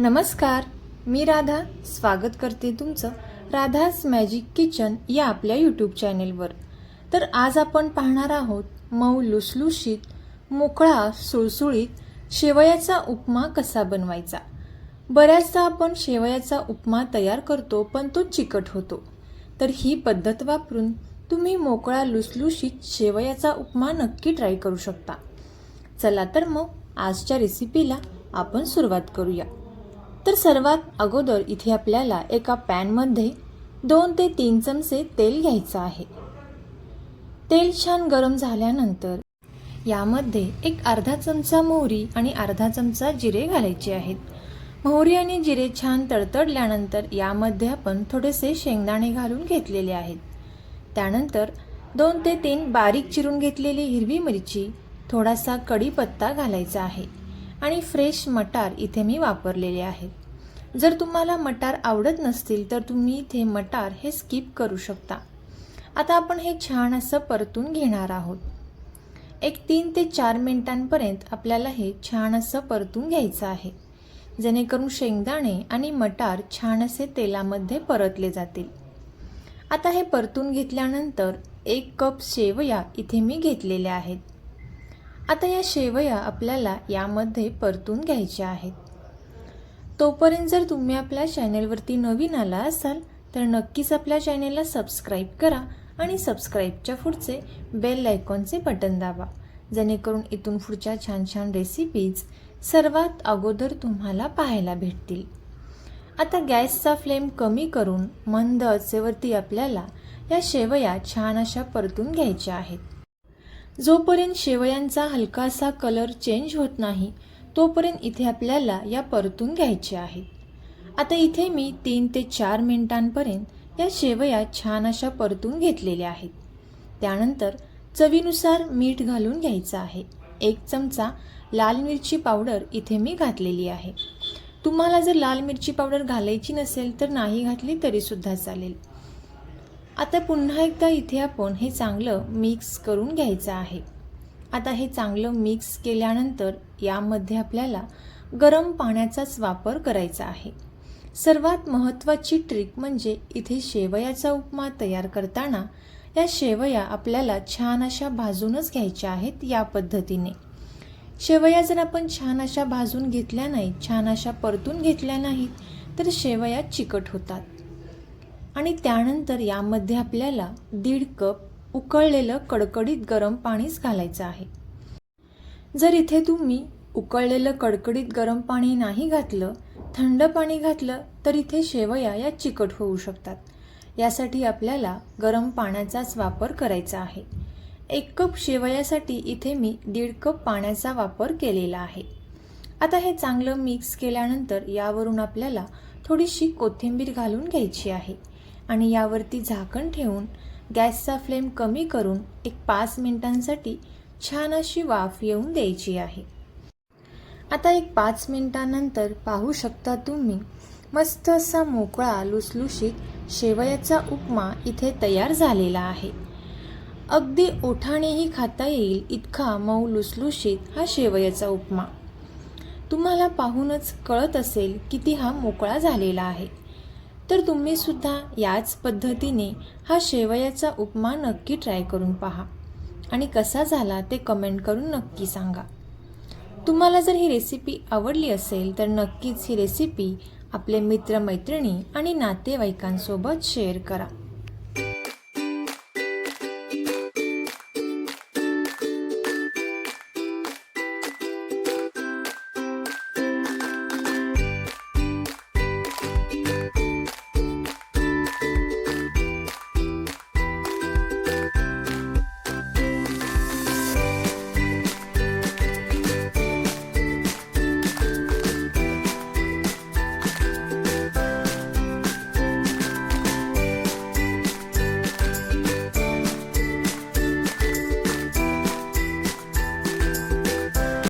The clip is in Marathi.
नमस्कार, मी राधा स्वागत करते तुमचं राधास मॅजिक किचन या आपल्या यूट्यूब चॅनेलवर। तर आज आपण पाहणार आहोत मऊ लुसलुशीत, मोकळा, सुळसुळीत शेवयाचा उपमा कसा बनवायचा। बऱ्याचदा आपण शेवयाचा उपमा तयार करतो पण तो चिकट होतो। तर ही पद्धत वापरून तुम्ही मोकळा लुसलुशीत शेवयाचा उपमा नक्की ट्राय करू शकता। चला तर मग आजच्या रेसिपीला आपण सुरुवात करूया। तर सर्वात अगोदर इथे आपल्याला एका पॅनमध्ये 2 ते 3 चमचे तेल घ्यायचं आहे। तेल छान गरम झाल्यानंतर यामध्ये एक अर्धा चमचा मोहरी आणि अर्धा चमचा जिरे घालायचे आहेत। मोहरी आणि जिरे छान तडतडल्यानंतर यामध्ये आपण थोडेसे शेंगदाणे घालून घेतलेले आहेत। त्यानंतर 2 ते 3 बारीक चिरून घेतलेली हिरवी मिरची, थोडासा कढीपत्ता घालायचा आहे आणि फ्रेश मटार इथे मी वापरलेले आहेत। जर तुम्हाला मटार आवडत नसतील तर तुम्ही इथे मटार हे स्किप करू शकता। आता आपण हे छान असं परतून घेणार आहोत। एक 3 ते 4 मिनिटांपर्यंत आपल्याला हे छान असं परतून घ्यायचं आहे, जेणेकरून शेंगदाणे आणि मटार छान असे तेलामध्ये परतले जातील। आता हे परतून घेतल्यानंतर 1 कप शेवया इथे मी घेतलेल्या आहेत। आता या शेवया आपल्याला यामध्ये परतून घ्यायच्या आहेत। तोपर्यंत जर तुम्ही आपल्या चॅनेलवरती नवीन आला असाल तर नक्कीच आपल्या चॅनेलला सबस्क्राईब करा आणि सबस्क्राईबच्या पुढचे बेल आयकॉनचे बटन दाबा, जेणेकरून इथून पुढच्या छान छान रेसिपीज सर्वात अगोदर तुम्हाला पाहायला भेटतील। आता गॅसचा फ्लेम कमी करून मंद आचेवरती आपल्याला या शेवया छान अशा परतून घ्यायच्या आहेत। जोपर्यंत शेवयांचा हलकासा कलर चेंज होत नाही तोपर्यंत इथे आपल्याला या परतून घ्यायच्या आहेत। आता इथे मी 3 ते 4 मिनिटांपर्यंत या शेवया छान अशा परतून घेतलेल्या आहेत। त्यानंतर चवीनुसार मीठ घालून घ्यायचं आहे। 1 चमचा लाल मिरची पावडर इथे मी घातलेली आहे। तुम्हाला जर लाल मिरची पावडर घालायची नसेल तर नाही घातली तरी सुद्धा चालेल। आता पुन्हा एकदा इथे आपण हे चांगलं मिक्स करून घ्यायचं आहे। आता हे चांगलं मिक्स केल्यानंतर यामध्ये आपल्याला गरम पाण्याचाच वापर करायचा आहे। सर्वात महत्त्वाची ट्रिक म्हणजे इथे शेवयाचा उपमा तयार करताना या शेवया आपल्याला छान अशा भाजूनच घ्यायच्या आहेत। या पद्धतीने शेवया जर आपण छान अशा भाजून घेतल्या नाहीत, छान अशा परतून घेतल्या नाहीत तर शेवया चिकट होतात। आणि त्यानंतर यामध्ये आपल्याला 1.5 कप उकळलेलं कडकडीत गरम पाणीच घालायचं आहे। जर इथे तुम्ही उकळलेलं कडकडीत गरम पाणी नाही घातलं, थंड पाणी घातलं तर इथे शेवया या चिकट होऊ शकतात। यासाठी आपल्याला गरम पाण्याचाच वापर करायचा आहे। 1 कप शेवयासाठी इथे मी 1.5 कप पाण्याचा वापर केलेला आहे। आता हे चांगलं मिक्स केल्यानंतर यावरून आपल्याला थोडीशी कोथिंबीर घालून घ्यायची आहे आणि यावरती झाकण ठेवून गॅसचा फ्लेम कमी करून एक 5 मिनिटांसाठी छान अशी वाफ येऊन द्यायची आहे। आता एक 5 मिनिटांनंतर पाहू शकता तुम्ही मस्त असा मोकळा लुसलुशीत शेवयाचा उपमा इथे तयार झालेला आहे। अगदी ओठानेही खाता येईल इतका मऊ लुसलुशीत हा शेवयाचा उपमा। तुम्हाला पाहूनच कळत असेल किती हा मोकळा झालेला आहे। तर तुम्ही सुद्धा याच पद्धतीने हा शेवयाचा उपमा नक्की ट्राय करून पहा आणि कसा झाला ते कमेंट करून नक्की सांगा। तुम्हाला जर ही रेसिपी आवडली असेल तर नक्कीच ही रेसिपी आपले मित्रमैत्रिणी आणि नातेवाईकांसोबत शेअर करा।